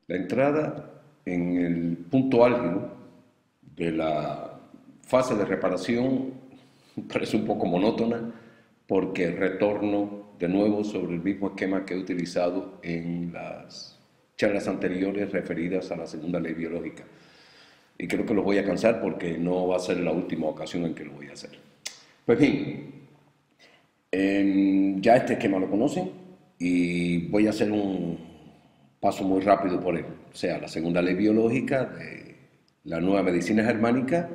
La entrada en el punto álgido de la fase de reparación parece un poco monótona porque retorno de nuevo sobre el mismo esquema que he utilizado en las charlas anteriores referidas a la segunda ley biológica. Y creo que los voy a cansar porque no va a ser la última ocasión en que lo voy a hacer. Pues bien, ya este esquema lo conocen y voy a hacer un paso muy rápido por él. O sea, la segunda ley biológica de la nueva medicina germánica,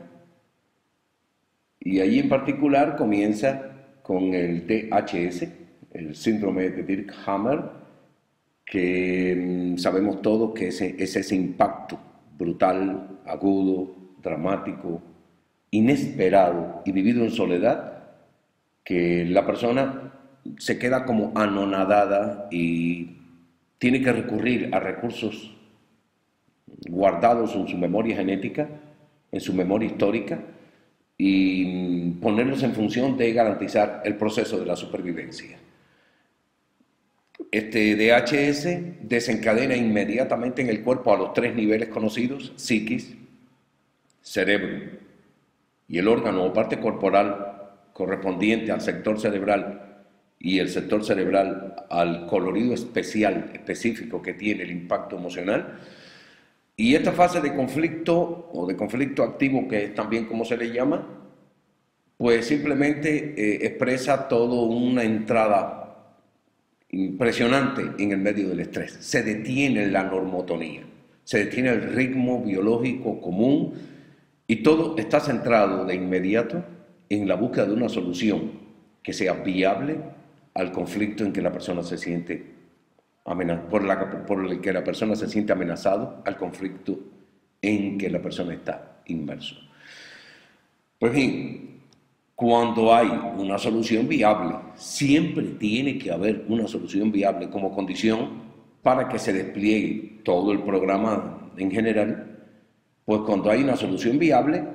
y allí en particular comienza con el DHS, el síndrome de Dirkhammer, que sabemos todos que es ese impacto brutal, agudo, dramático, inesperado y vivido en soledad, que la persona se queda como anonadada y tiene que recurrir a recursos guardados en su memoria genética, en su memoria histórica, y ponerlos en función de garantizar el proceso de la supervivencia. Este DHS desencadena inmediatamente en el cuerpo a los tres niveles conocidos: psiquis, cerebro y el órgano o parte corporal correspondiente al sector cerebral, y el sector cerebral al colorido especial, específico que tiene el impacto emocional. Y esta fase de conflicto o de conflicto activo, que es también como se le llama, pues simplemente expresa toda una entrada impresionante en el medio del estrés. Se detiene la normotonía, se detiene el ritmo biológico común y todo está centrado de inmediato en la búsqueda de una solución que sea viable al conflicto en que la persona se siente por el que la persona se siente amenazado, al conflicto en que la persona está inmerso. Pues bien, cuando hay una solución viable, siempre tiene que haber una solución viable como condición para que se despliegue todo el programa en general. Pues cuando hay una solución viable,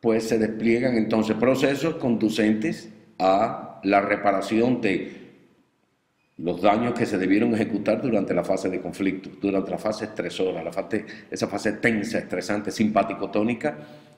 pues se despliegan entonces procesos conducentes a la reparación de los daños que se debieron ejecutar durante la fase de conflicto, durante la fase estresora, esa fase tensa, estresante, simpático-tónica,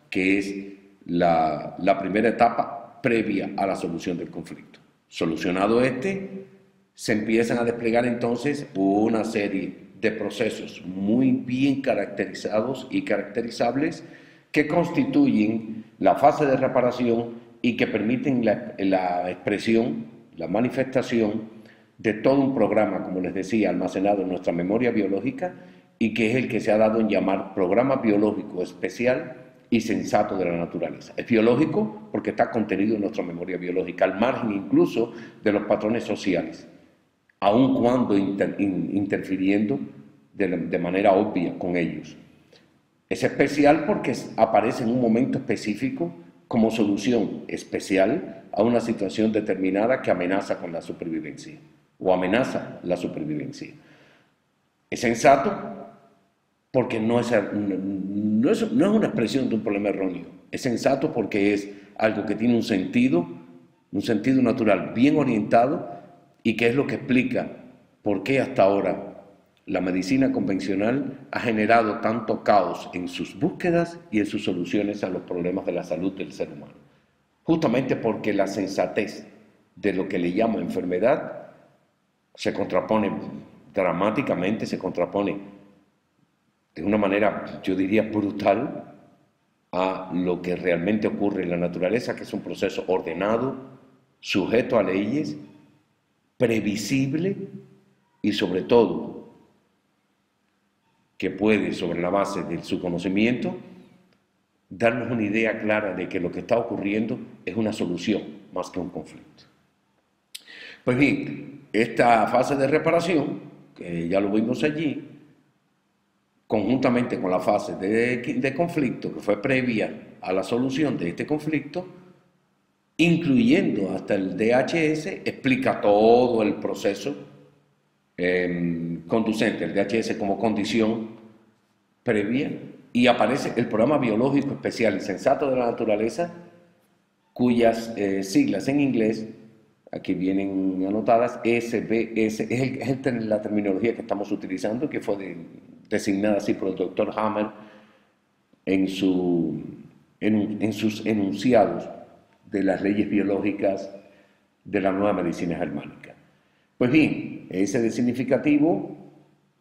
que es la primera etapa previa a la solución del conflicto. Solucionado este, se empiezan a desplegar entonces una serie de procesos muy bien caracterizados y caracterizables que constituyen la fase de reparación y que permiten la expresión, la manifestación de todo un programa, como les decía, almacenado en nuestra memoria biológica, y que es el que se ha dado en llamar programa biológico especial y sensato de la naturaleza. Es biológico porque está contenido en nuestra memoria biológica, al margen incluso de los patrones sociales, aun cuando interfiriendo de manera obvia con ellos. Es especial porque aparece en un momento específico como solución especial a una situación determinada que amenaza con la supervivencia o amenaza la supervivencia. Es sensato porque no es una expresión de un problema erróneo. Es sensato porque es algo que tiene un sentido natural bien orientado, y que es lo que explica por qué hasta ahora la medicina convencional ha generado tanto caos en sus búsquedas y en sus soluciones a los problemas de la salud del ser humano. Justamente porque la sensatez de lo que le llamo enfermedad se contrapone dramáticamente, se contrapone de una manera, yo diría, brutal a lo que realmente ocurre en la naturaleza, que es un proceso ordenado, sujeto a leyes, previsible y sobre todo que puede, sobre la base de su conocimiento, darnos una idea clara de que lo que está ocurriendo es una solución más que un conflicto. Pues bien, esta fase de reparación, que ya lo vimos allí, conjuntamente con la fase de conflicto, que fue previa a la solución de este conflicto, incluyendo hasta el DHS, explica todo el proceso conducente, el DHS como condición previa, y aparece el programa biológico especial y sensato de la naturaleza, cuyas siglas en inglés, aquí vienen anotadas, SBS, es la terminología que estamos utilizando, que fue designada así por el doctor Hammer en sus enunciados de las leyes biológicas de la nueva medicina germánica. Pues bien, ese de significativo,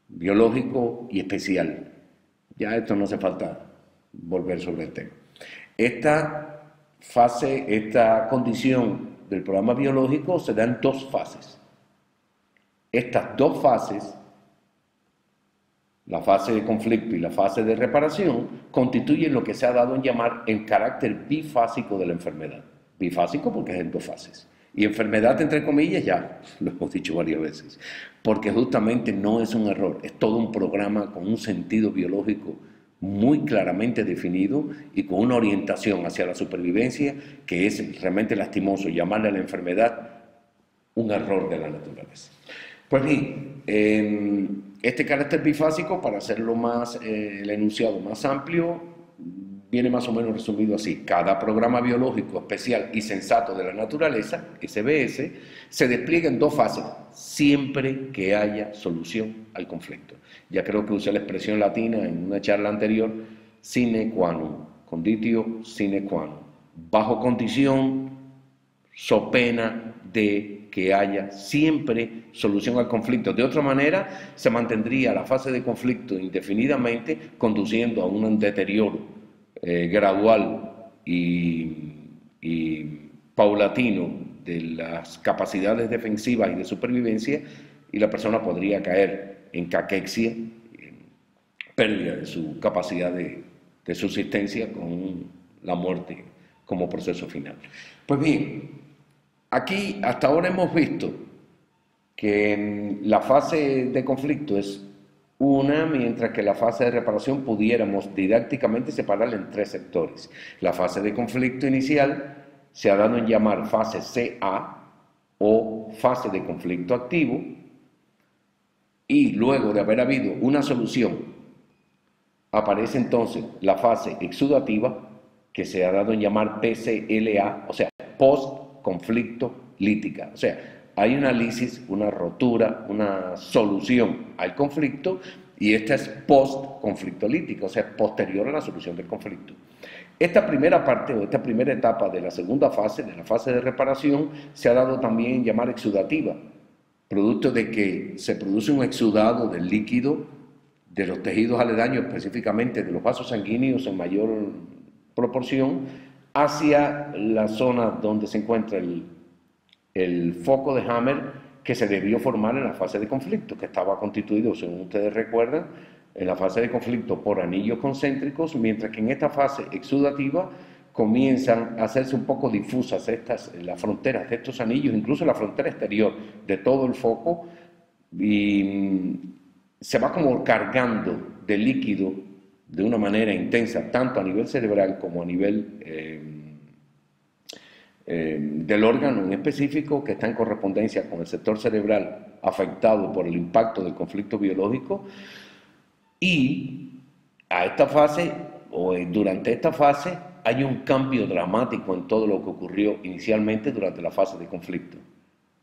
biológico y especial. Ya esto no hace falta volver sobre el tema. Esta fase, esta condición del programa biológico se da en dos fases. Estas dos fases, la fase de conflicto y la fase de reparación, constituyen lo que se ha dado en llamar el carácter bifásico de la enfermedad. Bifásico porque es en dos fases. Y enfermedad, entre comillas, ya lo hemos dicho varias veces, porque justamente no es un error, es todo un programa con un sentido biológico muy claramente definido y con una orientación hacia la supervivencia que es realmente lastimoso llamarle a la enfermedad un error de la naturaleza. Pues bien, este carácter bifásico, para hacerlo más, el enunciado más amplio, viene más o menos resumido así. Cada programa biológico especial y sensato de la naturaleza, SBS, se despliega en dos fases, siempre que haya solución al conflicto. Ya creo que usé la expresión latina en una charla anterior, sine qua non, conditio sine qua non, bajo condición, so pena de que haya siempre solución al conflicto. De otra manera, se mantendría la fase de conflicto indefinidamente, conduciendo a un deterioro gradual y paulatino de las capacidades defensivas y de supervivencia, y la persona podría caer en caquexia, en pérdida de su capacidad de subsistencia, con la muerte como proceso final. Pues bien, aquí hasta ahora hemos visto que la fase de conflicto es una, mientras que la fase de reparación pudiéramos didácticamente separarla en tres sectores. La fase de conflicto inicial se ha dado en llamar fase CA o fase de conflicto activo, y luego de haber habido una solución aparece entonces la fase exudativa, que se ha dado en llamar PCLA, o sea, post-conflicto lítica. O sea, hay una lisis, una rotura, una solución al conflicto, y esta es post-conflicto lítica, o sea, posterior a la solución del conflicto. Esta primera parte o esta primera etapa de la segunda fase, de la fase de reparación, se ha dado también en llamar exudativa, producto de que se produce un exudado del líquido de los tejidos aledaños, específicamente de los vasos sanguíneos en mayor proporción, hacia la zona donde se encuentra el foco de Hammer, que se debió formar en la fase de conflicto, que estaba constituido, según ustedes recuerdan, en la fase de conflicto por anillos concéntricos, mientras que en esta fase exudativa comienzan a hacerse un poco difusas las fronteras de estos anillos, incluso la frontera exterior de todo el foco, y se va como cargando de líquido de una manera intensa, tanto a nivel cerebral como a nivel del órgano en específico, que está en correspondencia con el sector cerebral afectado por el impacto del conflicto biológico. Y a esta fase, o durante esta fase, hay un cambio dramático en todo lo que ocurrió inicialmente durante la fase de conflicto.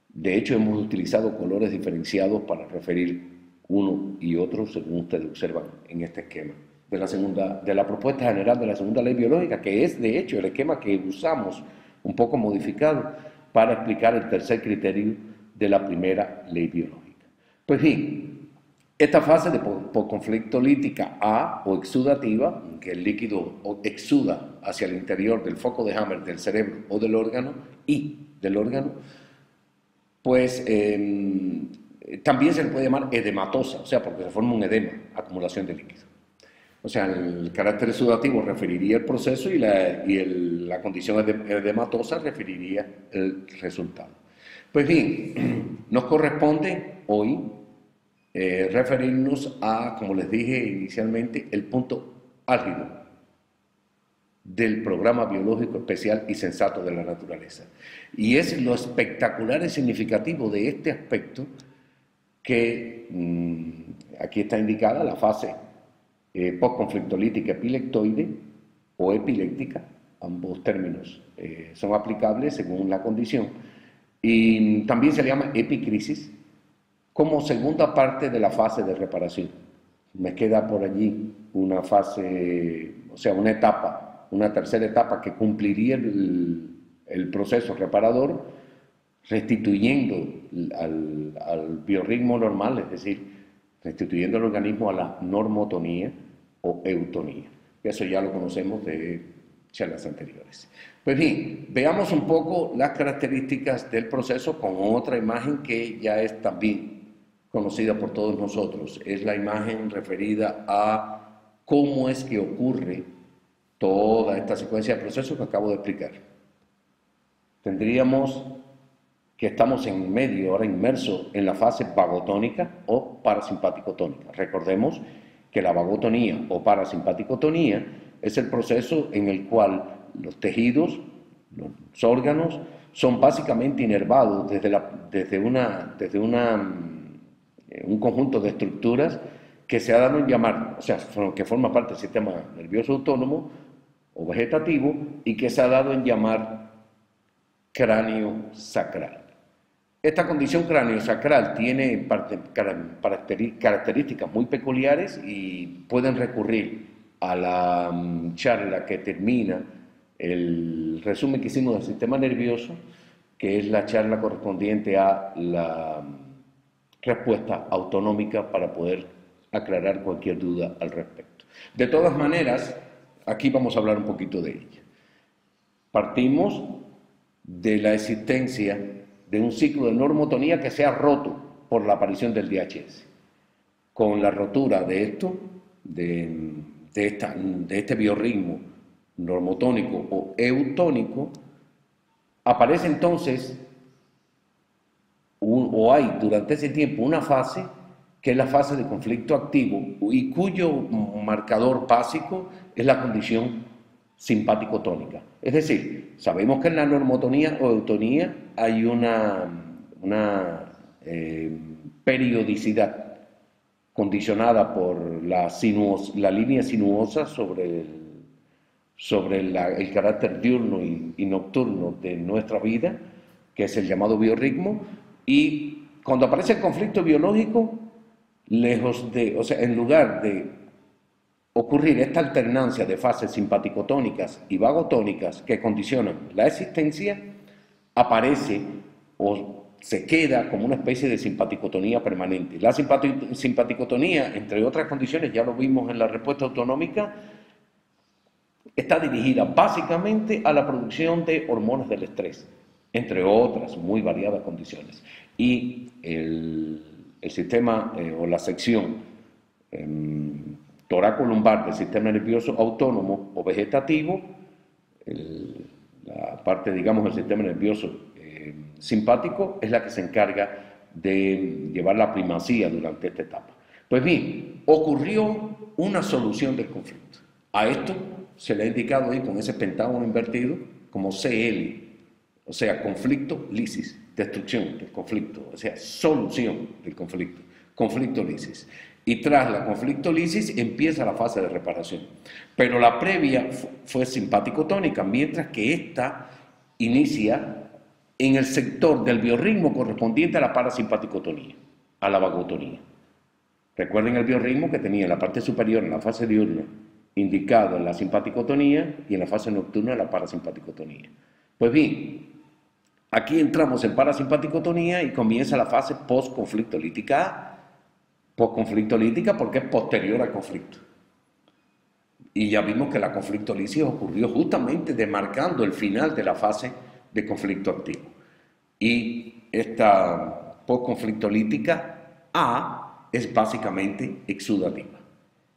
De hecho, hemos utilizado colores diferenciados para referir uno y otro, según ustedes observan en este esquema de la propuesta general de la segunda ley biológica, que es de hecho el esquema que usamos un poco modificado para explicar el tercer criterio de la primera ley biológica. Pues bien, esta fase de posconflicto lítica A o exudativa, en que el líquido exuda hacia el interior del foco de Hammer del cerebro o del órgano, pues también se le puede llamar edematosa, o sea, porque se forma un edema, acumulación de líquido. O sea, el carácter exudativo referiría el proceso y la condición edematosa referiría el resultado. Pues bien, nos corresponde hoy referirnos a, como les dije inicialmente, el punto álgido del programa biológico especial y sensato de la naturaleza. Y es lo espectacular y significativo de este aspecto que aquí está indicada la fase postconflictolítica epileptoide o epiléptica, ambos términos son aplicables según la condición, y también se le llama epicrisis como segunda parte de la fase de reparación. me queda por allí una fase, o sea, una etapa, una tercera etapa que cumpliría el proceso reparador, restituyendo al biorritmo normal, es decir, restituyendo el organismo a la normotonía o eutonía. Eso ya lo conocemos de charlas anteriores. Pues bien, veamos un poco las características del proceso con otra imagen que ya es también conocida por todos nosotros. Es la imagen referida a cómo es que ocurre toda esta secuencia de procesos que acabo de explicar. Tendríamos que estamos en medio, ahora inmersos en la fase vagotónica o parasimpaticotónica. Recordemos que la vagotonía o parasimpaticotonía es el proceso en el cual los tejidos, los órganos, son básicamente inervados desde un conjunto de estructuras que se ha dado en llamar, o sea, que forma parte del sistema nervioso autónomo o vegetativo y que se ha dado en llamar cráneo sacral. Esta condición cráneo-sacral tiene características muy peculiares y pueden recurrir a la charla que termina el resumen que hicimos del sistema nervioso, que es la charla correspondiente a la respuesta autonómica para poder aclarar cualquier duda al respecto. De todas maneras, aquí vamos a hablar un poquito de ella. Partimos de la existencia de un ciclo de normotonía que se ha roto por la aparición del DHS. Con la rotura de esto, de este biorritmo normotónico o eutónico, aparece entonces, hay durante ese tiempo una fase que es la fase de conflicto activo y cuyo marcador básico es la condición simpático-tónica. Es decir, sabemos que en la normotonía o eutonía hay una periodicidad condicionada por la línea sinuosa sobre el carácter diurno y nocturno de nuestra vida, que es el llamado biorritmo, y cuando aparece el conflicto biológico, en lugar de ocurrir esta alternancia de fases simpaticotónicas y vagotónicas que condicionan la existencia, aparece o se queda como una especie de simpaticotonía permanente. La simpaticotonía, entre otras condiciones, ya lo vimos en la respuesta autonómica, está dirigida básicamente a la producción de hormonas del estrés, entre otras muy variadas condiciones. Y el sistema o la sección toracolumbar del sistema nervioso autónomo o vegetativo, la parte, digamos, del sistema nervioso simpático, es la que se encarga de llevar la primacía durante esta etapa. Pues bien, ocurrió una solución del conflicto. A esto se le ha indicado ahí con ese pentágono invertido como CL, o sea, conflicto, lisis, destrucción del conflicto, o sea, solución del conflicto, conflicto, lisis. Y tras la conflicto lisis empieza la fase de reparación. Pero la previa fue simpático-tónica, mientras que esta inicia en el sector del biorritmo correspondiente a la parasimpaticotonía, a la vagotonía. Recuerden el biorritmo que tenía en la parte superior, en la fase diurna, indicado en la simpaticotonía y en la fase nocturna en la parasimpaticotonía. Pues bien, aquí entramos en parasimpaticotonía y comienza la fase post-conflicto lítica A. Post-conflicto lítica porque es posterior al conflicto. Y ya vimos que la conflictolisis ocurrió justamente demarcando el final de la fase de conflicto activo. Y esta post-conflictolítica A es básicamente exudativa.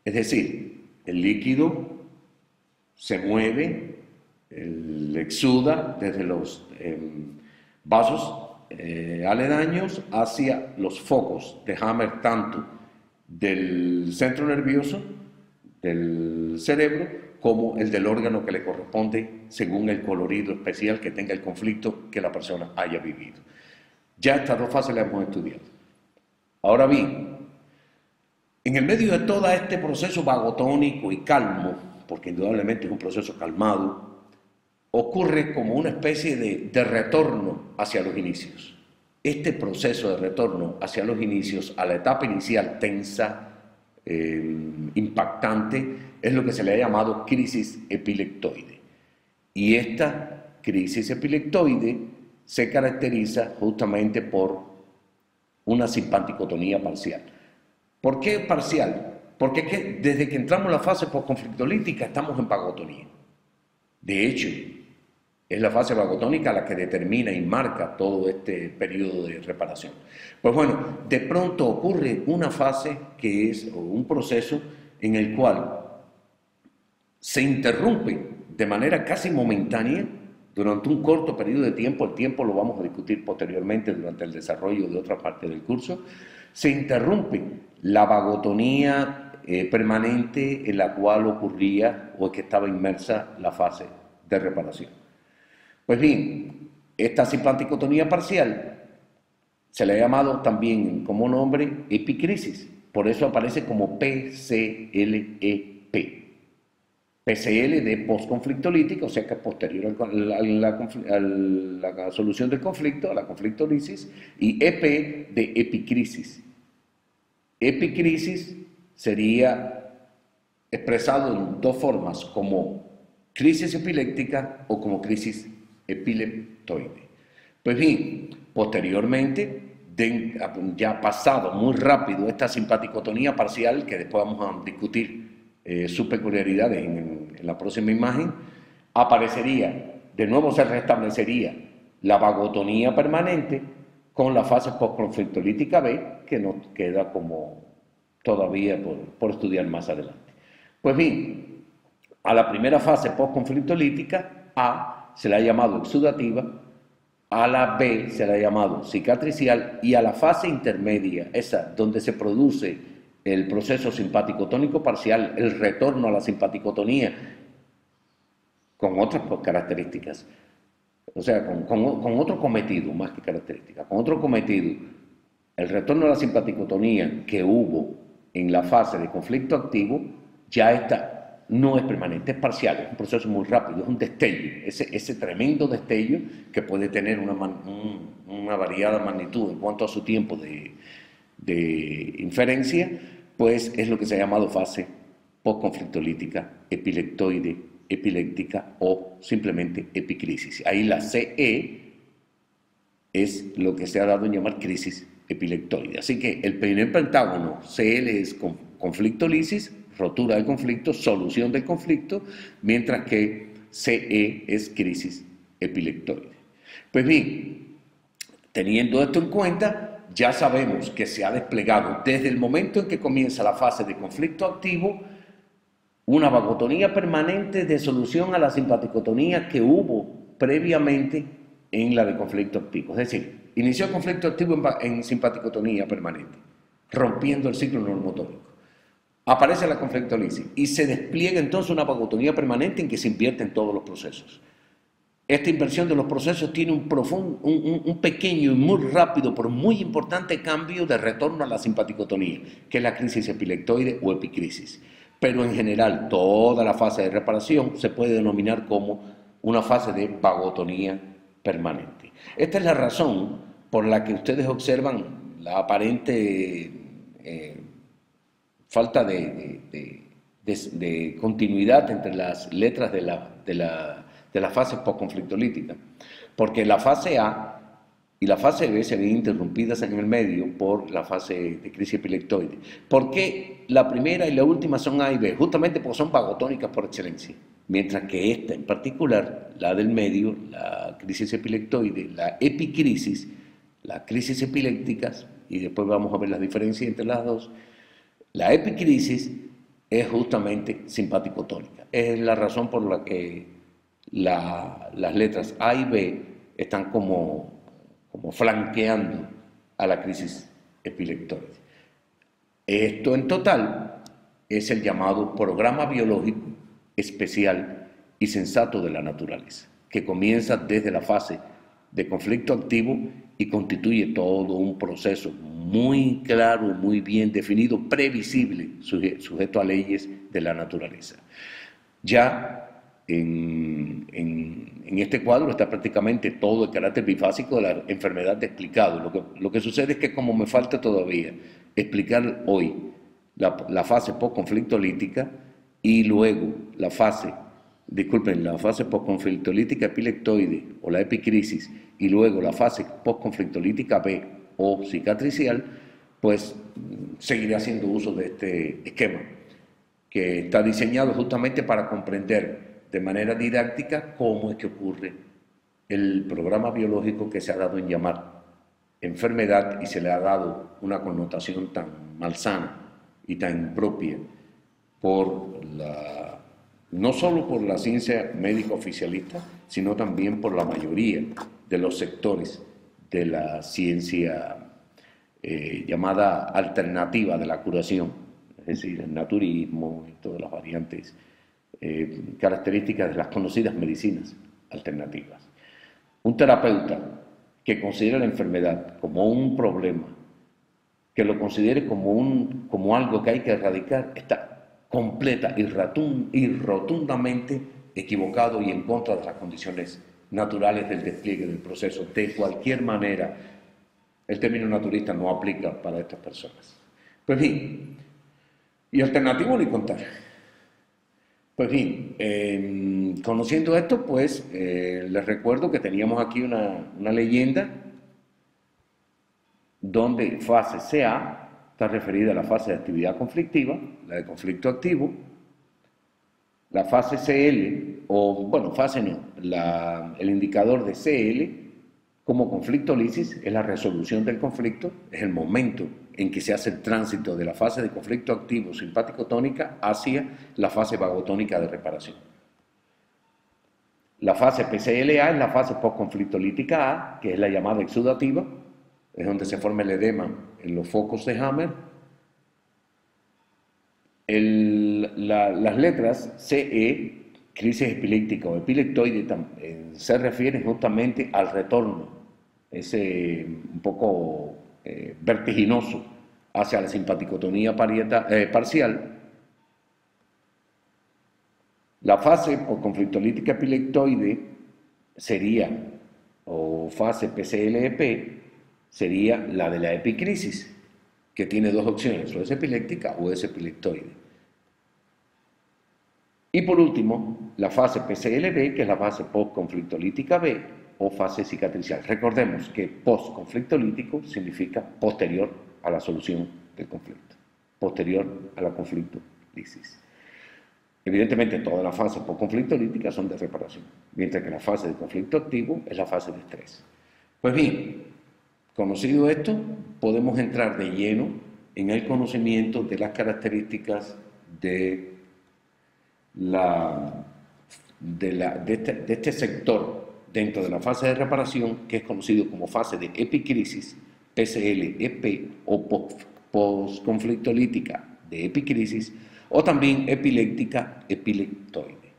Es decir, el líquido se mueve, exuda desde los vasos aledaños hacia los focos de Hammer, tanto del centro nervioso, del cerebro, como el del órgano que le corresponde según el colorido especial que tenga el conflicto que la persona haya vivido. Ya estas dos fases las hemos estudiado. Ahora bien, en el medio de todo este proceso vagotónico y calmo, porque indudablemente es un proceso calmado, ocurre como una especie de retorno hacia los inicios. Este proceso de retorno hacia los inicios, a la etapa inicial tensa, impactante es lo que se le ha llamado crisis epileptoide. Y esta crisis epileptoide se caracteriza justamente por una simpaticotonía parcial. ¿Por qué parcial? Porque es que desde que entramos en la fase postconflictolítica estamos en vagotonía. De hecho, es la fase vagotónica la que determina y marca todo este periodo de reparación. Pues bueno, de pronto ocurre una fase que es o un proceso en el cual se interrumpe de manera casi momentánea durante un corto periodo de tiempo, el tiempo lo vamos a discutir posteriormente durante el desarrollo de otra parte del curso, se interrumpe la vagotonía permanente en la cual ocurría o que estaba inmersa la fase de reparación. Pues bien, esta simpaticotonía parcial se le ha llamado también como nombre epicrisis, por eso aparece como PCLEP. PCL de postconflictolítica, o sea que es posterior a la solución del conflicto, a la conflictolisis, y EP de epicrisis. Epicrisis sería expresado en dos formas, como crisis epiléptica o como crisis epileptoide. Pues bien, posteriormente, ya pasado muy rápido esta simpaticotonía parcial, que después vamos a discutir sus peculiaridades en la próxima imagen, aparecería, de nuevo se restablecería la vagotonía permanente con la fase postconflictolítica B, que nos queda como todavía por estudiar más adelante. Pues bien, a la primera fase postconflictolítica, A, se la ha llamado exudativa, a la B se la ha llamado cicatricial y a la fase intermedia, esa donde se produce el proceso simpático-tónico parcial, el retorno a la simpaticotonía, con otras características, o sea, con otro cometido, más que características, con otro cometido, el retorno a la simpaticotonía que hubo en la fase de conflicto activo, ya está, no es permanente, es parcial, es un proceso muy rápido, es un destello, ese tremendo destello que puede tener una variada magnitud en cuanto a su tiempo de inferencia, pues es lo que se ha llamado fase postconflictolítica, epileptoide, epiléptica o simplemente epicrisis. Ahí la CE es lo que se ha dado en llamar crisis epileptoide. Así que el primer pentágono CL es conflictolisis, rotura del conflicto, solución del conflicto, mientras que CE es crisis epileptoide. Pues bien, teniendo esto en cuenta, ya sabemos que se ha desplegado desde el momento en que comienza la fase de conflicto activo una vagotonía permanente de solución a la simpaticotonía que hubo previamente en la de conflicto activo. Es decir, inició el conflicto activo en simpaticotonía permanente, rompiendo el ciclo normotónico. Aparece la conflictolisis y se despliega entonces una vagotonía permanente en que se invierten todos los procesos. Esta inversión de los procesos tiene un pequeño y muy rápido, pero muy importante cambio de retorno a la simpaticotonía, que es la crisis epileptoide o epicrisis. Pero en general, toda la fase de reparación se puede denominar como una fase de vagotonía permanente. Esta es la razón por la que ustedes observan la aparente falta de continuidad entre las letras de la fase postconflictolítica, porque la fase A y la fase B se ven interrumpidas en el medio por la fase de crisis epileptoide. ¿Por qué la primera y la última son A y B? Justamente porque son vagotónicas por excelencia, mientras que esta en particular, la del medio, la crisis epileptoide, la epicrisis, las crisis epilépticas, y después vamos a ver las diferencias entre las dos, la epicrisis es justamente simpaticotónica. Es la razón por la que las letras A y B están como flanqueando a la crisis epileptoide. Esto en total es el llamado programa biológico especial y sensato de la naturaleza, que comienza desde la fase de conflicto activo y constituye todo un proceso muy claro, muy bien definido, previsible, sujeto a leyes de la naturaleza. Ya en este cuadro está prácticamente todo el carácter bifásico de la enfermedad explicado. Lo que sucede es que como me falta todavía explicar hoy la fase post-conflictolítica y luego la fase post-conflictolítica epileptoide o la epicrisis y luego la fase post-conflictolítica B o cicatricial, pues seguiré haciendo uso de este esquema que está diseñado justamente para comprender de manera didáctica cómo es que ocurre el programa biológico que se ha dado en llamar enfermedad y se le ha dado una connotación tan malsana y tan impropia no solo por la ciencia médica oficialista, sino también por la mayoría de los sectores de la ciencia llamada alternativa de la curación, es decir, el naturismo y todas las variantes características de las conocidas medicinas alternativas. Un terapeuta que considera la enfermedad como un problema, que lo considere como algo que hay que erradicar, está completa y rotundamente equivocado y en contra de las condiciones naturales del despliegue del proceso. De cualquier manera, el término naturista no aplica para estas personas. Pues bien, y alternativo ni contar. Pues bien, conociendo esto, pues les recuerdo que teníamos aquí una leyenda donde fase CA está referida a la fase de actividad conflictiva, la de conflicto activo, la fase CL, o bueno, fase no, el indicador de CL como conflicto lisis es la resolución del conflicto, es el momento en que se hace el tránsito de la fase de conflicto activo simpático-tónica hacia la fase vagotónica de reparación. La fase PCLA es la fase postconflictolítica A, que es la llamada exudativa, es donde se forma el edema en los focos de Hammer. Las letras CE, crisis epiléptica o epileptoide, se refieren justamente al retorno, ese un poco vertiginoso, hacia la simpaticotonía parcial. La fase postconflictolítica epileptoide sería, o fase PCLEP, sería la de la epicrisis, que tiene dos opciones, o es epiléptica o es epileptoide. Y por último, la fase PCLB, que es la fase postconflictolítica B o fase cicatricial. Recordemos que postconflictolítico significa posterior a la solución del conflicto, posterior a la conflictolisis. Evidentemente, todas las fases postconflictolíticas son de reparación, mientras que la fase de conflicto activo es la fase de estrés. Pues bien, conocido esto, podemos entrar de lleno en el conocimiento de las características de este sector dentro de la fase de reparación, que es conocido como fase de epicrisis, PCL-EP o postconflictolítica de epicrisis, o también epiléptica epileptoide.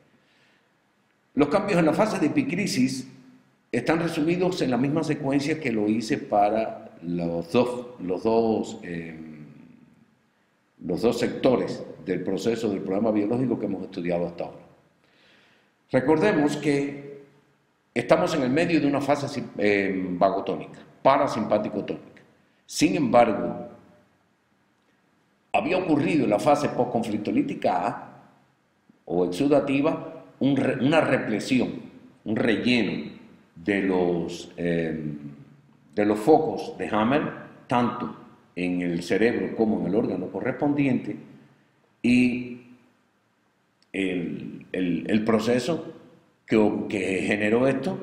Los cambios en la fase de epicrisis están resumidos en la misma secuencia que lo hice para los dos sectores del proceso del programa biológico que hemos estudiado hasta ahora. Recordemos que estamos en el medio de una fase vagotónica, parasimpático-tónica. Sin embargo, había ocurrido en la fase postconflictolítica A o exudativa una represión, un relleno de los focos de Hammer, tanto en el cerebro como en el órgano correspondiente, y el proceso que generó esto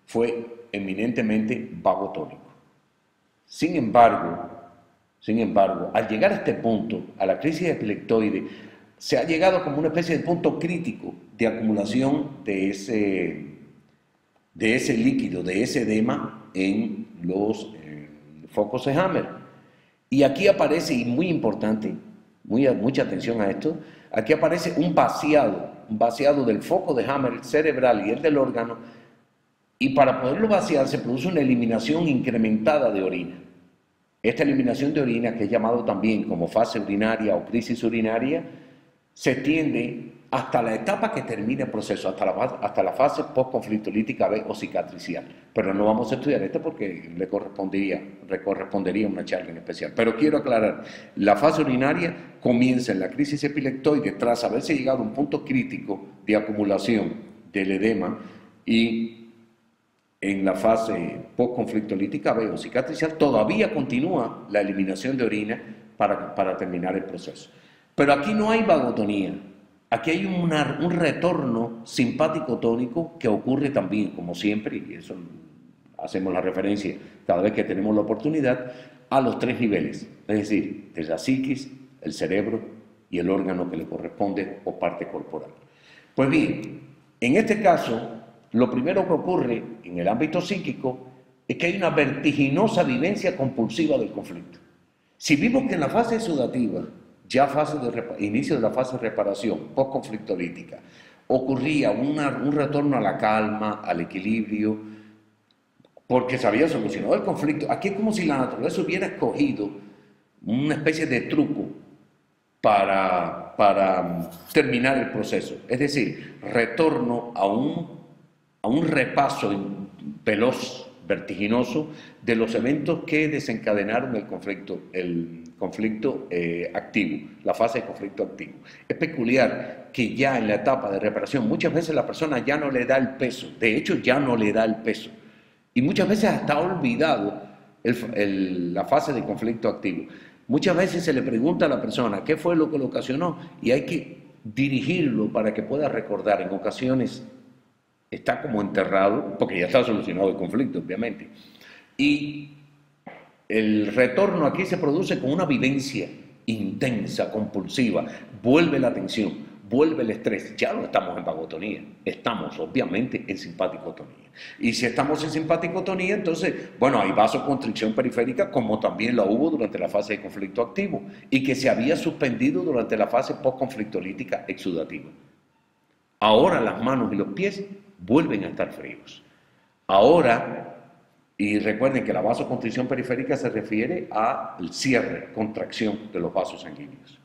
fue eminentemente vagotónico. Sin embargo, al llegar a este punto, a la crisis epileptoide, se ha llegado como una especie de punto crítico de acumulación de ese líquido, de ese edema en los focos de Hammer. Y aquí aparece, y muy importante, mucha atención a esto, aquí aparece un vaciado del foco de Hammer cerebral y el del órgano, y para poderlo vaciar se produce una eliminación incrementada de orina. Esta eliminación de orina, que es llamado también como fase urinaria o crisis urinaria, se extiende hasta la etapa que termine el proceso, hasta la fase post-conflicto lítica B o cicatricial. Pero no vamos a estudiar esto porque le correspondería una charla en especial. Pero quiero aclarar, la fase urinaria comienza en la crisis epileptoide tras haberse llegado a un punto crítico de acumulación del edema, y en la fase post-conflicto lítica B o cicatricial todavía continúa la eliminación de orina para terminar el proceso. Pero aquí no hay vagotonía. Aquí hay un retorno simpático tónico que ocurre también, como siempre, y eso hacemos la referencia cada vez que tenemos la oportunidad, a los 3 niveles, es decir, desde la psiquis, el cerebro y el órgano que le corresponde o parte corporal. Pues bien, en este caso, lo primero que ocurre en el ámbito psíquico es que hay una vertiginosa vivencia compulsiva del conflicto. Si vimos que en la fase sudativa, ya inicio de la fase de reparación, post-conflictolítica, ocurría un retorno a la calma, al equilibrio, porque se había solucionado el conflicto. Aquí es como si la naturaleza hubiera escogido una especie de truco para terminar el proceso. Es decir, retorno a un repaso veloz, vertiginoso, de los eventos que desencadenaron el conflicto activo, la fase de conflicto activo. Es peculiar que ya en la etapa de reparación muchas veces la persona ya no le da el peso, de hecho ya no le da el peso, y muchas veces hasta ha olvidado la fase de conflicto activo. Muchas veces se le pregunta a la persona qué fue lo que lo ocasionó y hay que dirigirlo para que pueda recordar. En ocasiones está como enterrado, porque ya está solucionado el conflicto, obviamente. Y el retorno aquí se produce con una vivencia intensa, compulsiva, vuelve la tensión, vuelve el estrés. Ya no estamos en vagotonía, estamos obviamente en simpaticotonía. Y si estamos en simpaticotonía, entonces, bueno, hay vasoconstricción periférica, como también la hubo durante la fase de conflicto activo, y que se había suspendido durante la fase postconflictolítica exudativa. Ahora las manos y los pies vuelven a estar fríos. Ahora, y recuerden que la vasoconstricción periférica se refiere al cierre, contracción de los vasos sanguíneos.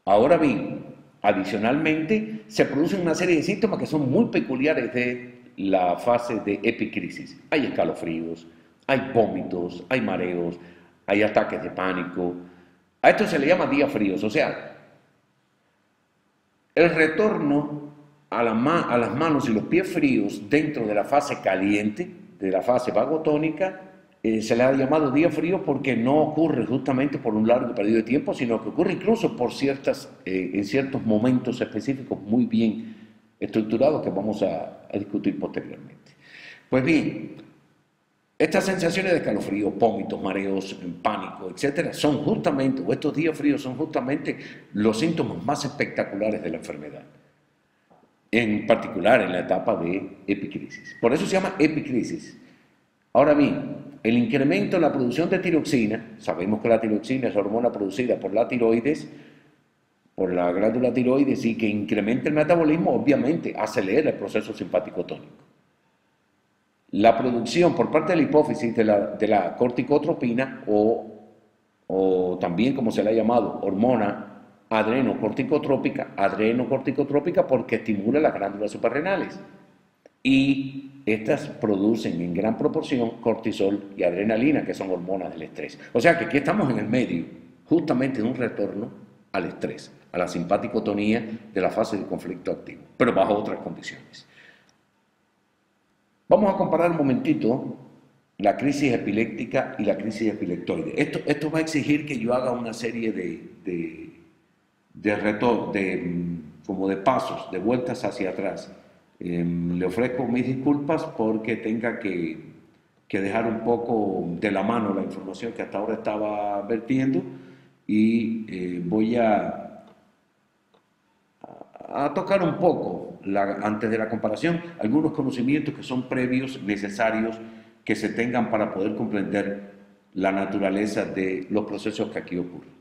Ahora bien, adicionalmente, se producen una serie de síntomas que son muy peculiares de la fase de epicrisis. Hay escalofríos, hay vómitos, hay mareos, hay ataques de pánico. A esto se le llama días fríos, o sea, el retorno a las manos y los pies fríos dentro de la fase caliente, de la fase vagotónica, se le ha llamado día frío porque no ocurre justamente por un largo periodo de tiempo, sino que ocurre incluso por en ciertos momentos específicos muy bien estructurados que vamos a discutir posteriormente. Pues bien, estas sensaciones de escalofrío, vómitos, mareos, pánico, etcétera, son justamente, o estos días fríos son justamente los síntomas más espectaculares de la enfermedad, en particular en la etapa de epicrisis. Por eso se llama epicrisis. Ahora bien, el incremento en la producción de tiroxina, sabemos que la tiroxina es la hormona producida por la tiroides, por la glándula tiroides, y que incrementa el metabolismo, obviamente acelera el proceso simpático-tónico. La producción por parte de la hipófisis de la corticotropina, o también como se le ha llamado, hormona adrenocorticotrópica porque estimula las glándulas suprarrenales. Y estas producen en gran proporción cortisol y adrenalina, que son hormonas del estrés. O sea que aquí estamos en el medio, justamente de un retorno al estrés, a la simpaticotonía de la fase de conflicto activo, pero bajo otras condiciones. Vamos a comparar un momentito la crisis epiléptica y la crisis epileptoide. Esto va a exigir que yo haga una serie como de pasos, de vueltas hacia atrás. Le ofrezco mis disculpas porque tenga que dejar un poco de la mano la información que hasta ahora estaba vertiendo, y voy a tocar un poco, antes de la comparación, algunos conocimientos que son previos, necesarios, que se tengan para poder comprender la naturaleza de los procesos que aquí ocurren.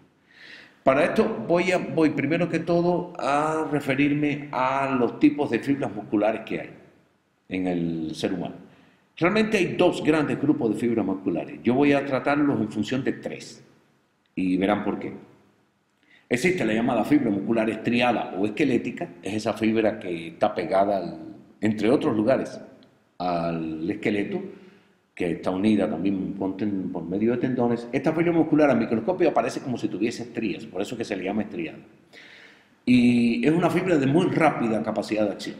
Para esto voy primero que todo a referirme a los tipos de fibras musculares que hay en el ser humano. Realmente hay 2 grandes grupos de fibras musculares. Yo voy a tratarlos en función de 3 y verán por qué. Existe la llamada fibra muscular estriada o esquelética, es esa fibra que está pegada, entre otros lugares, al esqueleto, que está unida también por medio de tendones. Esta fibra muscular al microscopio aparece como si tuviese estrías, por eso es que se le llama estriada. Y es una fibra de muy rápida capacidad de acción.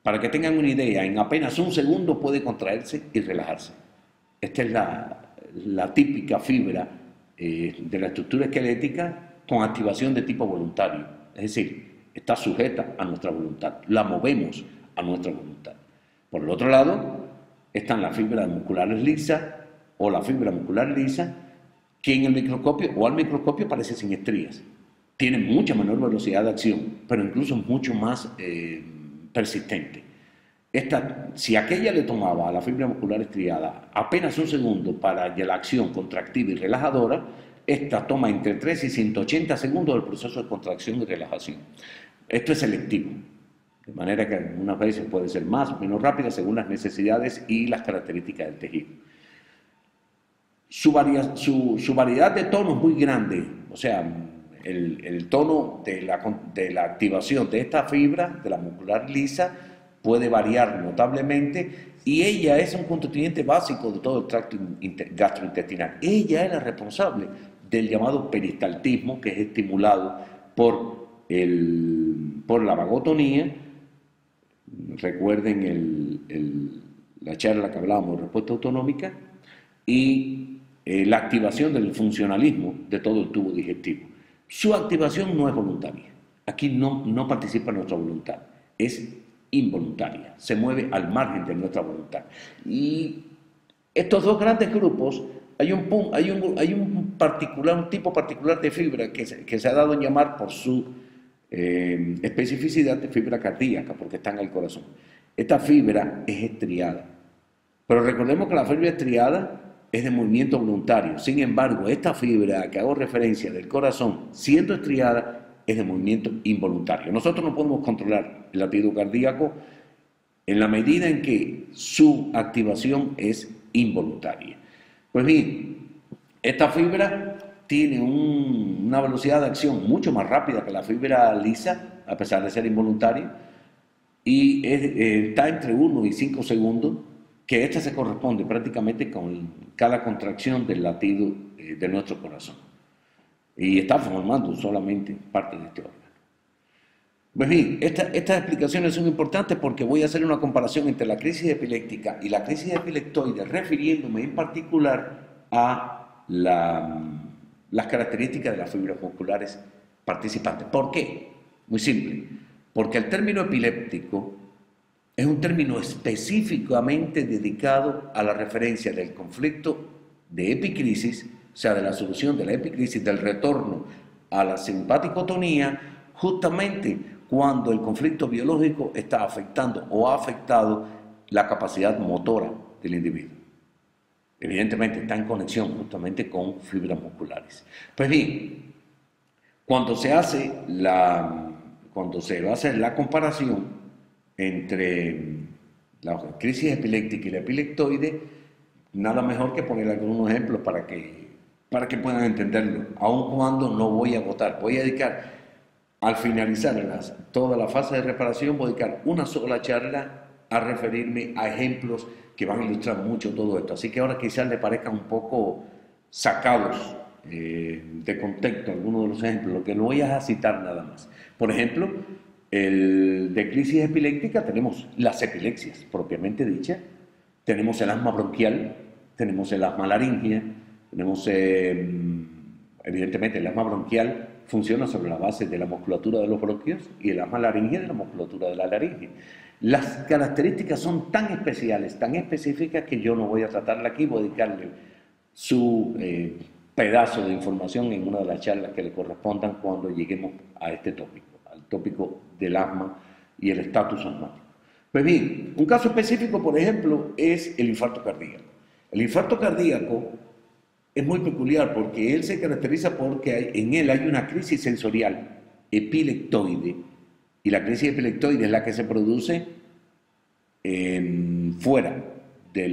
Para que tengan una idea, en apenas un segundo puede contraerse y relajarse. Esta es la típica fibra de la estructura esquelética con activación de tipo voluntario. Es decir, está sujeta a nuestra voluntad. La movemos a nuestra voluntad. Por el otro lado, están las fibras musculares lisas o la fibra muscular lisa, que en el microscopio o al microscopio parece sin estrías. Tienen mucha menor velocidad de acción, pero incluso mucho más persistente. Si aquella le tomaba a la fibra muscular estriada apenas un segundo para la acción contractiva y relajadora, esta toma entre 3 y 180 segundos del proceso de contracción y relajación. Esto es selectivo, de manera que algunas veces puede ser más o menos rápida según las necesidades y las características del tejido. Su variedad de tono es muy grande, o sea, el tono de la activación de esta fibra, de la muscular lisa, puede variar notablemente y ella es un constituyente básico de todo el tracto gastrointestinal. Ella es la responsable del llamado peristaltismo, que es estimulado por la vagotonía. Recuerden la charla que hablábamos de respuesta autonómica y la activación del funcionalismo de todo el tubo digestivo. Su activación no es voluntaria. Aquí no participa nuestra voluntad. Es involuntaria. Se mueve al margen de nuestra voluntad. Y estos dos grandes grupos, hay un tipo particular de fibra que se ha dado en llamar por su especificidad de fibra cardíaca, porque está en el corazón. Esta fibra es estriada. Pero recordemos que la fibra estriada es de movimiento voluntario. Sin embargo, esta fibra a que hago referencia del corazón, siendo estriada, es de movimiento involuntario. Nosotros no podemos controlar el latido cardíaco en la medida en que su activación es involuntaria. Pues bien, esta fibra tiene una velocidad de acción mucho más rápida que la fibra lisa, a pesar de ser involuntaria, y está entre 1 y 5 segundos, que esta se corresponde prácticamente con cada contracción del latido de nuestro corazón. Y está formando solamente parte de este órgano. Pues bien, estas explicaciones son importantes porque voy a hacer una comparación entre la crisis epiléptica y la crisis epileptoide, refiriéndome en particular a las características de las fibras musculares participantes. ¿Por qué? Muy simple. Porque el término epiléptico es un término específicamente dedicado a la referencia del conflicto de epicrisis, o sea, de la solución de la epicrisis, del retorno a la simpaticotonía, justamente cuando el conflicto biológico está afectando o ha afectado la capacidad motora del individuo. Evidentemente está en conexión justamente con fibras musculares. Pues bien, cuando se hace la comparación entre la crisis epiléptica y la epileptoide, nada mejor que poner algunos ejemplos para que puedan entenderlo, aun cuando no voy a agotar. Voy a dedicar, al finalizar toda la fase de reparación, voy a dedicar una sola charla a referirme a ejemplos que van a ilustrar mucho todo esto. Así que ahora quizás le parezcan un poco sacados de contexto algunos de los ejemplos, lo que no voy a citar nada más. Por ejemplo, de crisis epiléptica tenemos las epilepsias propiamente dichas, tenemos el asma bronquial, tenemos el asma laringea, tenemos evidentemente el asma bronquial funciona sobre la base de la musculatura de los bronquios y el asma laringea de la musculatura de la laringe. Las características son tan especiales, tan específicas, que yo no voy a tratarla aquí, voy a dedicarle su pedazo de información en una de las charlas que le correspondan cuando lleguemos a este tópico, al tópico del asma y el estatus asmático. Pues bien, un caso específico, por ejemplo, es el infarto cardíaco. El infarto cardíaco es muy peculiar porque él se caracteriza porque en él hay una crisis sensorial epileptoide, y la crisis epileptoide es la que se produce fuera de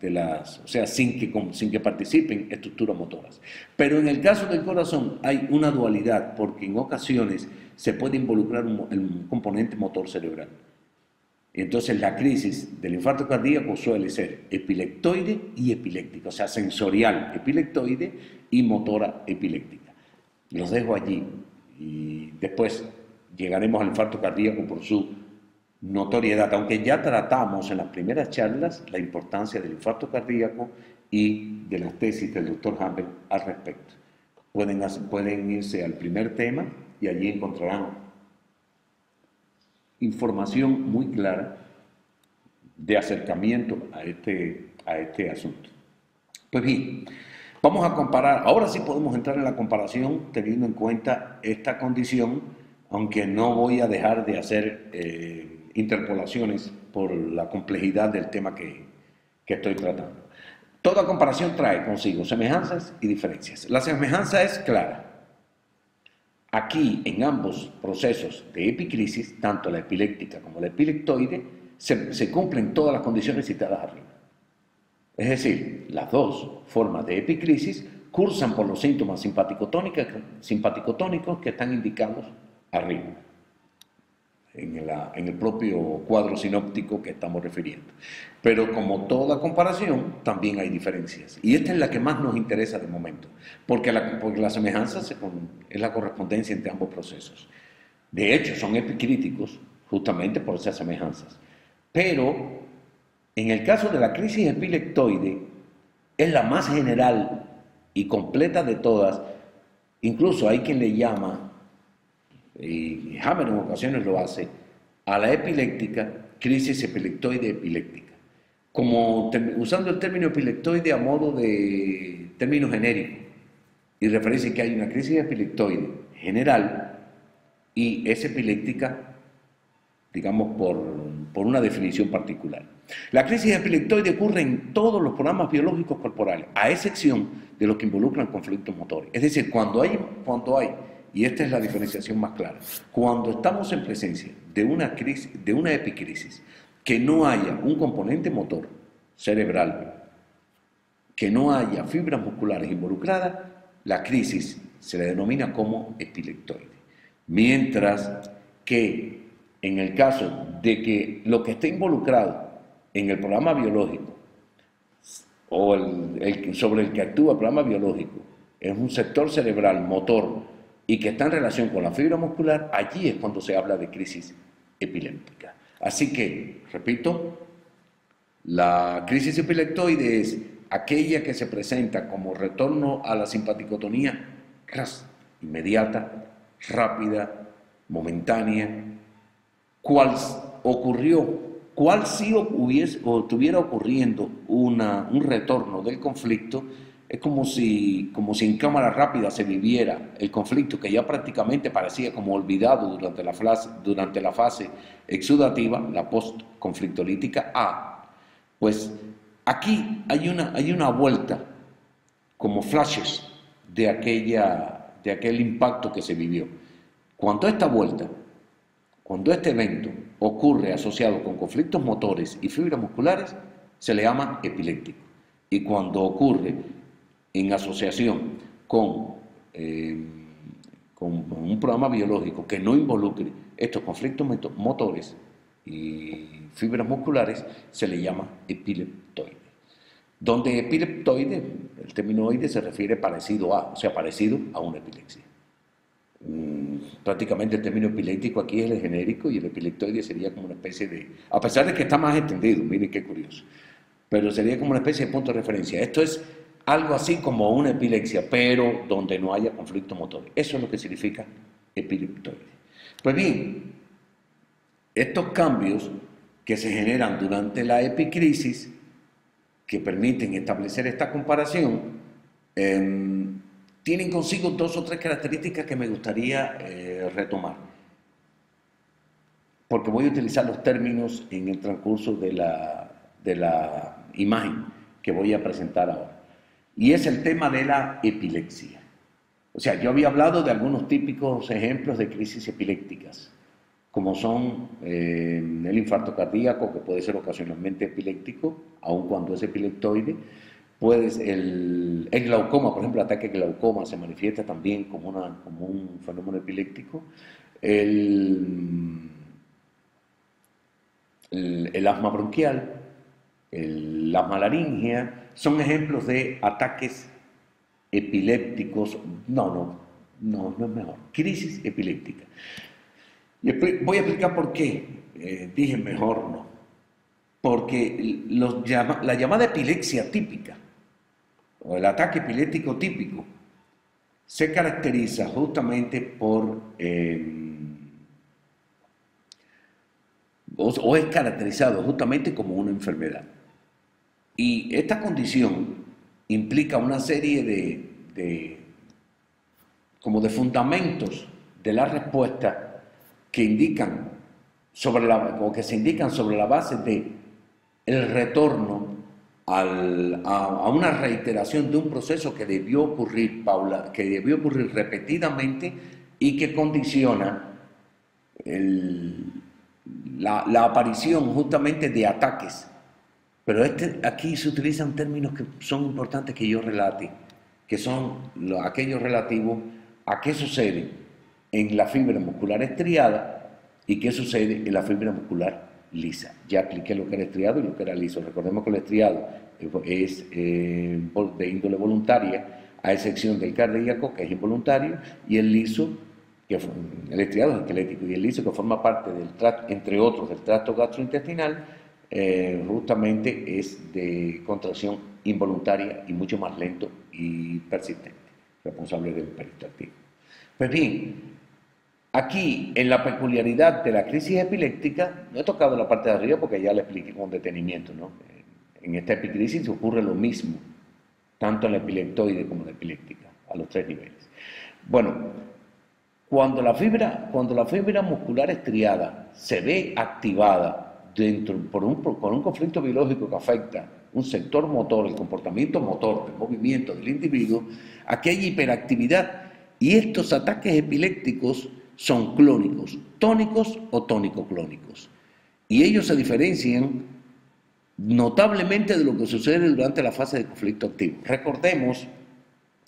o sea, sin que participen estructuras motoras. Pero en el caso del corazón hay una dualidad, porque en ocasiones se puede involucrar un componente motor cerebral. Y entonces la crisis del infarto cardíaco suele ser epileptoide y epiléptica, o sea, sensorial epileptoide y motora epiléptica. Los dejo allí y después llegaremos al infarto cardíaco por su notoriedad, aunque ya tratamos en las primeras charlas la importancia del infarto cardíaco y de las tesis del doctor Hammer al respecto. Pueden irse al primer tema y allí encontrarán información muy clara de acercamiento a este asunto. Pues bien, vamos a comparar, ahora sí podemos entrar en la comparación teniendo en cuenta esta condición, aunque no voy a dejar de hacer interpolaciones por la complejidad del tema que estoy tratando. Toda comparación trae consigo semejanzas y diferencias. La semejanza es clara. Aquí, en ambos procesos de epicrisis, tanto la epiléptica como la epileptoide, se cumplen todas las condiciones citadas arriba. Es decir, las dos formas de epicrisis cursan por los síntomas simpaticotónicos que están indicados arriba, en el propio cuadro sinóptico que estamos refiriendo. Pero como toda comparación, también hay diferencias. Y esta es la que más nos interesa de momento, porque la semejanza es la correspondencia entre ambos procesos. De hecho, son epicríticos justamente por esas semejanzas. Pero, en el caso de la crisis epileptoide, es la más general y completa de todas. Incluso hay quien le llama, y Hammer en ocasiones lo hace, a la epiléptica crisis epileptoide epiléptica, como usando el término epileptoide a modo de término genérico, y referirse que hay una crisis epileptoide general y es epiléptica, digamos, por una definición particular. La crisis epileptoide ocurre en todos los programas biológicos corporales, a excepción de los que involucran conflictos motores. Es decir, cuando hay, y esta es la diferenciación más clara, cuando estamos en presencia de una epicrisis, que no haya un componente motor cerebral, que no haya fibras musculares involucradas, la crisis se le denomina como epileptoide. Mientras que en el caso de que lo que esté involucrado en el programa biológico o sobre el que actúa el programa biológico es un sector cerebral motor y que está en relación con la fibra muscular, allí es cuando se habla de crisis epiléptica. Así que, repito, la crisis epileptoide es aquella que se presenta como retorno a la simpaticotonía inmediata, rápida, momentánea, cual si estuviera ocurriendo un retorno del conflicto. Es como si en cámara rápida se viviera el conflicto que ya prácticamente parecía como olvidado durante la fase exudativa, la postconflictolítica A. Pues aquí hay una vuelta, como flashes de aquel impacto que se vivió. Cuando este evento ocurre asociado con conflictos motores y fibras musculares, se le llama epiléptico. Y cuando ocurre en asociación con un programa biológico que no involucre estos conflictos motores y fibras musculares, se le llama epileptoide. Donde epileptoide, el término oide se refiere parecido a una epilepsia. Prácticamente el término epiléptico aquí es el genérico y el epileptoide sería como una especie de, a pesar de que está más extendido, miren qué curioso, pero sería como una especie de punto de referencia. Esto es algo así como una epilepsia, pero donde no haya conflicto motor. Eso es lo que significa epileptoide. Pues bien, estos cambios que se generan durante la epicrisis, que permiten establecer esta comparación, tienen consigo dos o tres características que me gustaría retomar, porque voy a utilizar los términos en el transcurso de la imagen que voy a presentar ahora. Y es el tema de la epilepsia. O sea, yo había hablado de algunos típicos ejemplos de crisis epilépticas. como son el infarto cardíaco, que puede ser ocasionalmente epiléptico, aun cuando es epileptoide. El glaucoma, por ejemplo, el ataque de glaucoma se manifiesta también como un fenómeno epiléptico. El, el asma bronquial, la asma laringea, son ejemplos de ataques epilépticos. No es mejor. Crisis epiléptica. Y voy a explicar por qué dije mejor no. Porque la llamada epilepsia típica, o el ataque epiléptico típico, se caracteriza justamente por, o es caracterizado justamente como una enfermedad. Y esta condición implica una serie como de fundamentos de la respuesta que indican o que se indican sobre la base de el retorno a una reiteración de un proceso que debió ocurrir repetidamente y que condiciona la aparición justamente de ataques. Pero aquí se utilizan términos que son importantes que yo relate, que son aquellos relativos a qué sucede en la fibra muscular estriada y qué sucede en la fibra muscular lisa. Ya expliqué lo que era estriado y lo que era liso. Recordemos que el estriado es de índole voluntaria, a excepción del cardíaco, que es involuntario, y el liso, el estriado es esquelético, y el liso, que forma parte del tracto, entre otros, del tracto gastrointestinal, justamente es de contracción involuntaria y mucho más lento y persistente, responsable del peristaltismo. Pues bien, aquí, en la peculiaridad de la crisis epiléptica, no he tocado la parte de arriba porque ya la expliqué con detenimiento, ¿no? En esta epicrisis ocurre lo mismo, tanto en la epileptoide como en la epiléptica, a los 3 niveles. Bueno, cuando la fibra muscular estriada se ve activada con un conflicto biológico que afecta un sector motor, el comportamiento motor, el movimiento del individuo, aquí hay hiperactividad y estos ataques epilépticos son clónicos, tónicos o tónico-clónicos. Y ellos se diferencian notablemente de lo que sucede durante la fase de conflicto activo. Recordemos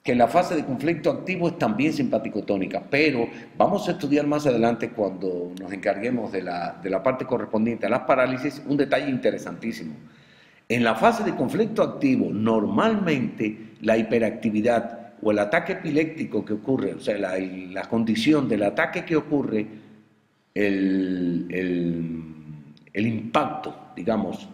que la fase de conflicto activo es también simpaticotónica, pero vamos a estudiar más adelante cuando nos encarguemos de la parte correspondiente a las parálisis un detalle interesantísimo. En la fase de conflicto activo, normalmente la hiperactividad o el ataque epiléptico que ocurre, o sea, la condición del ataque que ocurre, el impacto, digamos,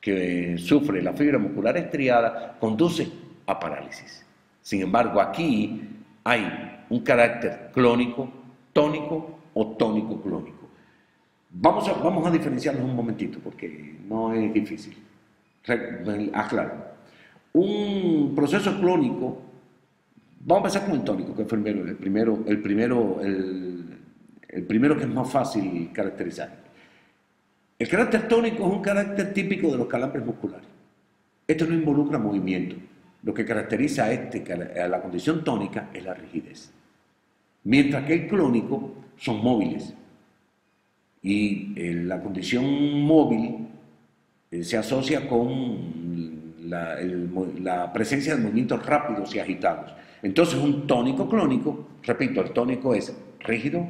que sufre la fibra muscular estriada, conduce a parálisis. Sin embargo, aquí hay un carácter clónico, tónico o tónico-clónico. Vamos a diferenciarlos un momentito porque no es difícil. Aclaro. Un proceso clónico, vamos a empezar con el tónico, que es el primero que es más fácil caracterizar. El carácter tónico es un carácter típico de los calambres musculares. Esto no involucra movimiento. Lo que caracteriza a la condición tónica es la rigidez. Mientras que el clónico son móviles. Y la condición móvil se asocia con la presencia de movimientos rápidos y agitados. Entonces un tónico clónico, repito, el tónico es rígido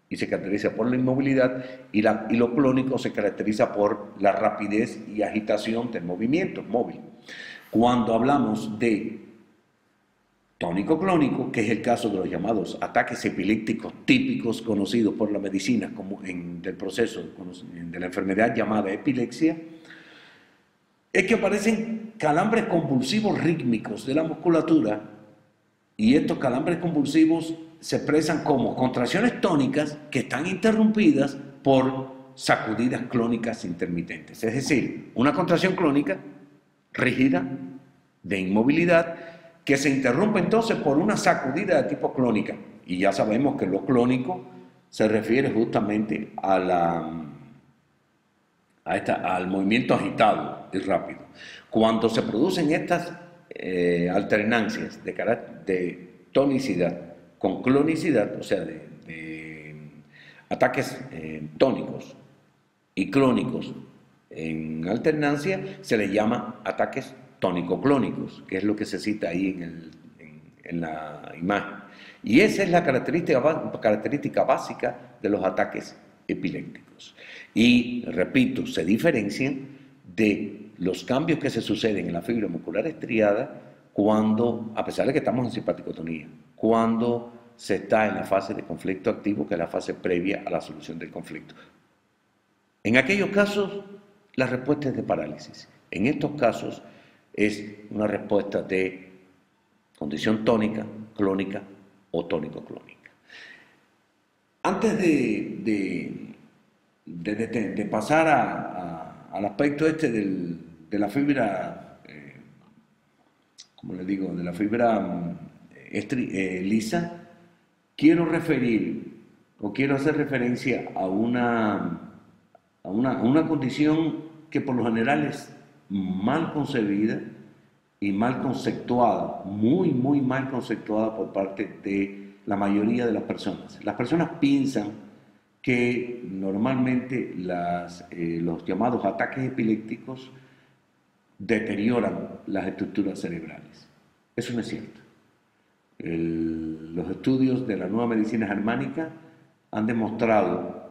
y se caracteriza por la inmovilidad y lo clónico se caracteriza por la rapidez y agitación del movimiento móvil. Cuando hablamos de tónico clónico, que es el caso de los llamados ataques epilépticos típicos conocidos por la medicina como del proceso de la enfermedad llamada epilepsia, es que aparecen calambres convulsivos rítmicos de la musculatura y estos calambres convulsivos se expresan como contracciones tónicas que están interrumpidas por sacudidas clónicas intermitentes. Es decir, una contracción clónica rígida, de inmovilidad, que se interrumpe entonces por una sacudida de tipo clónica. Y ya sabemos que lo clónico se refiere justamente al movimiento agitado y rápido. Cuando se producen estas alternancias de tonicidad con clonicidad, o sea, ataques tónicos y clónicos en alternancia, se les llama ataques tónico-clónicos, que es lo que se cita ahí en la imagen. Y esa es la característica básica de los ataques epilépticos. Y, repito, se diferencian de los cambios que se suceden en la fibra muscular estriada cuando, a pesar de que estamos en simpaticotonía, cuando se está en la fase de conflicto activo, que es la fase previa a la solución del conflicto. En aquellos casos, la respuesta es de parálisis. En estos casos, es una respuesta de condición tónica, clónica o tónico-clónica. Antes de pasar al aspecto de la fibra, como les digo, de la fibra lisa, quiero hacer referencia a una condición que por lo general es mal concebida y mal conceptuada, muy mal conceptuada por parte de la mayoría de las personas. Las personas piensan que normalmente los llamados ataques epilépticos deterioran las estructuras cerebrales. Eso no es cierto. Los estudios de la nueva medicina germánica han demostrado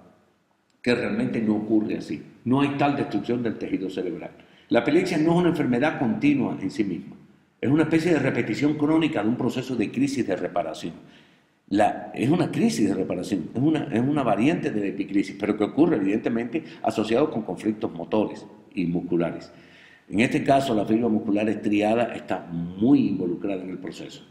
que realmente no ocurre así. No hay tal destrucción del tejido cerebral. La epilepsia no es una enfermedad continua en sí misma. Es una especie de repetición crónica de un proceso de crisis de reparación. Es una crisis de reparación, es una variante de la epicrisis, pero que ocurre evidentemente asociado con conflictos motores y musculares. En este caso, la fibra muscular estriada está muy involucrada en el proceso.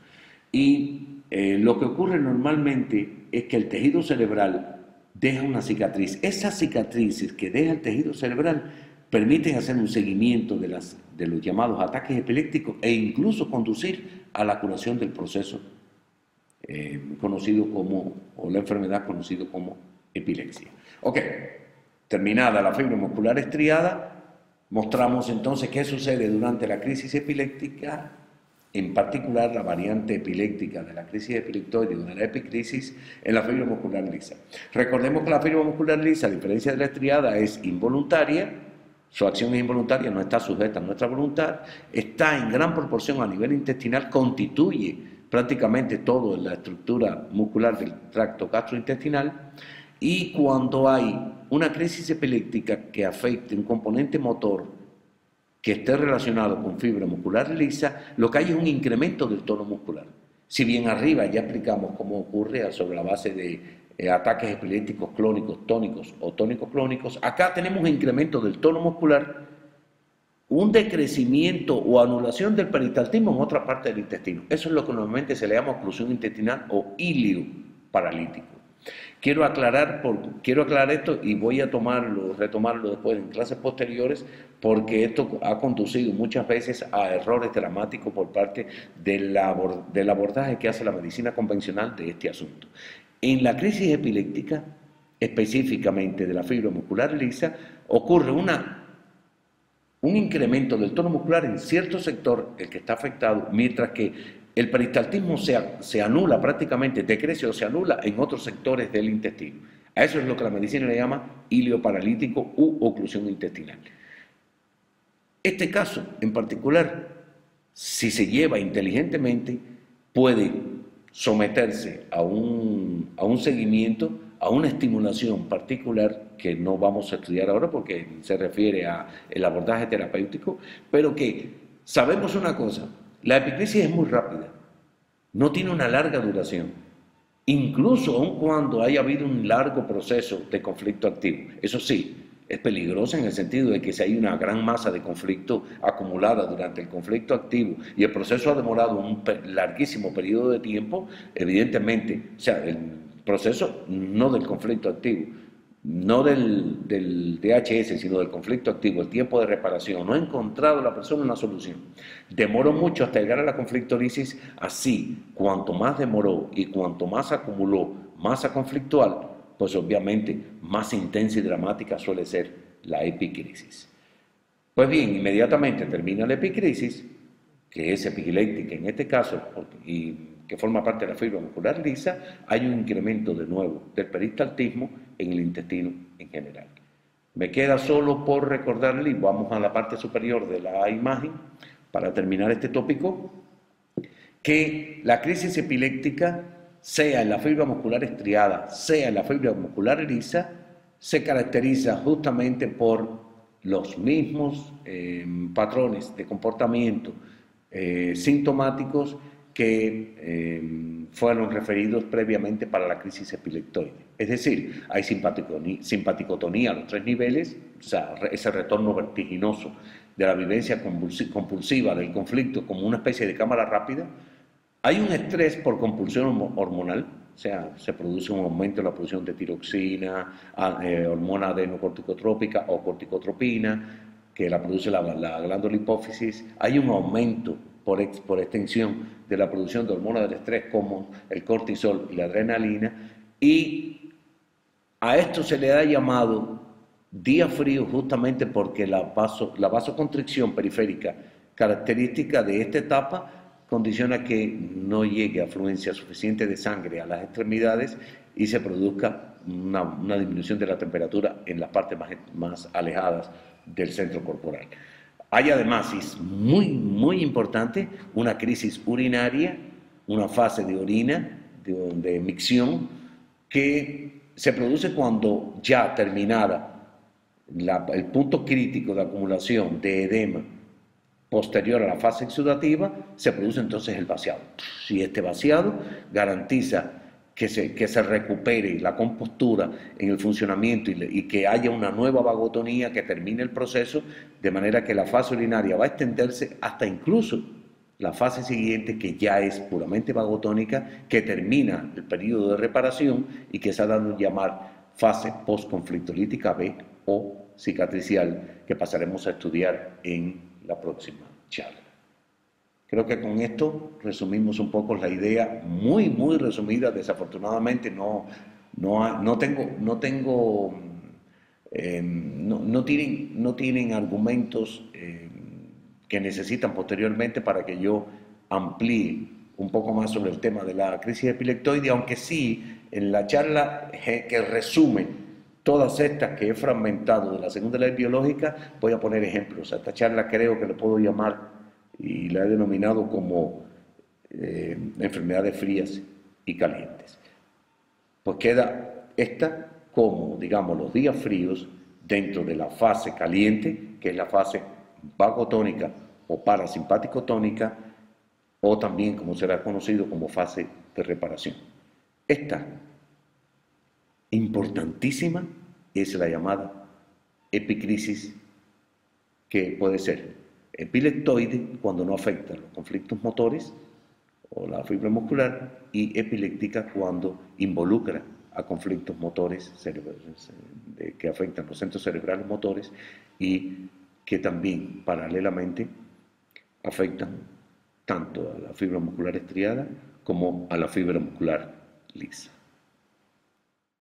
Y lo que ocurre normalmente es que el tejido cerebral deja una cicatriz. Esas cicatrices que deja el tejido cerebral permiten hacer un seguimiento de los llamados ataques epilépticos e incluso conducir a la curación del proceso la enfermedad conocida como epilepsia. Ok, terminada la fibra muscular estriada, mostramos entonces qué sucede durante la crisis epiléptica, en particular la variante epiléptica de la crisis epileptoide o de la epicrisis en la fibra muscular lisa. Recordemos que la fibra muscular lisa, a diferencia de la estriada, es involuntaria, su acción es involuntaria, no está sujeta a nuestra voluntad, está en gran proporción a nivel intestinal, constituye prácticamente toda la estructura muscular del tracto gastrointestinal, y cuando hay una crisis epiléptica que afecte un componente motor que esté relacionado con fibra muscular lisa, lo que hay es un incremento del tono muscular. Si bien arriba ya explicamos cómo ocurre sobre la base de ataques epilépticos clónicos, tónicos o tónico-clónicos, acá tenemos un incremento del tono muscular, un decrecimiento o anulación del peristaltismo en otra parte del intestino. Eso es lo que normalmente se le llama oclusión intestinal o ilio paralítico. Quiero aclarar esto y voy a retomarlo después en clases posteriores, porque esto ha conducido muchas veces a errores dramáticos por parte del abordaje que hace la medicina convencional de este asunto. En la crisis epiléptica, específicamente de la fibra muscular lisa, ocurre un incremento del tono muscular en cierto sector, el que está afectado, mientras que el peristaltismo se anula prácticamente, decrece o se anula en otros sectores del intestino. A eso es lo que la medicina le llama ilio paralítico u oclusión intestinal. Este caso en particular, si se lleva inteligentemente, puede someterse a un seguimiento, a una estimulación particular que no vamos a estudiar ahora porque se refiere al abordaje terapéutico, pero que sabemos una cosa: la epicrisis es muy rápida, no tiene una larga duración, incluso aun cuando haya habido un largo proceso de conflicto activo. Eso sí, es peligrosa en el sentido de que si hay una gran masa de conflicto acumulada durante el conflicto activo y el proceso ha demorado un larguísimo periodo de tiempo, evidentemente, o sea, el proceso no del conflicto activo, no del DHS, sino del conflicto activo, el tiempo de reparación, no ha encontrado la persona una solución. Demoró mucho hasta llegar a la conflictorisis. Así, cuanto más demoró y cuanto más acumuló masa conflictual, pues obviamente más intensa y dramática suele ser la epicrisis. Pues bien, inmediatamente termina la epicrisis, que es epiléptica en este caso, y que forma parte de la fibra muscular lisa, hay un incremento de nuevo del peristaltismo en el intestino en general. Me queda solo por recordarle, y vamos a la parte superior de la imagen, para terminar este tópico, que la crisis epiléptica, sea en la fibra muscular estriada, sea en la fibra muscular lisa, se caracteriza justamente por los mismos patrones de comportamiento sintomáticos que fueron referidos previamente para la crisis epileptoide. Es decir, hay simpaticotonía a los 3 niveles, o sea, ese retorno vertiginoso de la vivencia compulsiva del conflicto como una especie de cámara rápida. Hay un estrés por compulsión hormonal, o sea, se produce un aumento en la producción de tiroxina, hormona adenocorticotrópica o corticotropina, que la produce la glándula hipófisis. Hay un aumento por extensión de la producción de hormonas del estrés como el cortisol y la adrenalina, y a esto se le ha llamado día frío justamente porque la vasoconstricción periférica característica de esta etapa condiciona que no llegue afluencia suficiente de sangre a las extremidades y se produzca una disminución de la temperatura en las partes más alejadas del centro corporal. Hay además, y es muy importante, una crisis urinaria, una fase de orina, de micción, que se produce cuando ya terminada el punto crítico de acumulación de edema posterior a la fase exudativa, se produce entonces el vaciado. Y este vaciado garantiza que se recupere la compostura en el funcionamiento y que haya una nueva vagotonía que termine el proceso, de manera que la fase urinaria va a extenderse hasta incluso la fase siguiente, que ya es puramente vagotónica, que termina el periodo de reparación y que se ha dado a llamar fase postconflictolítica B o cicatricial, que pasaremos a estudiar en la próxima charla. Creo que con esto resumimos un poco la idea, muy resumida. Desafortunadamente no tienen argumentos que necesitan posteriormente para que yo amplíe un poco más sobre el tema de la crisis epileptoide, aunque sí en la charla que resume todas estas que he fragmentado de la segunda ley biológica, voy a poner ejemplos. A esta charla creo que le puedo llamar, y la he denominado como enfermedades frías y calientes. Pues queda esta como, digamos, los días fríos dentro de la fase caliente, que es la fase vagotónica o parasimpaticotónica, o también como será conocido como fase de reparación. Esta importantísima es la llamada epicrisis, que puede ser epileptoide cuando no afecta los conflictos motores o la fibra muscular, y epiléptica cuando involucra a conflictos motores que afectan los centros cerebrales motores y que también paralelamente afectan tanto a la fibra muscular estriada como a la fibra muscular lisa.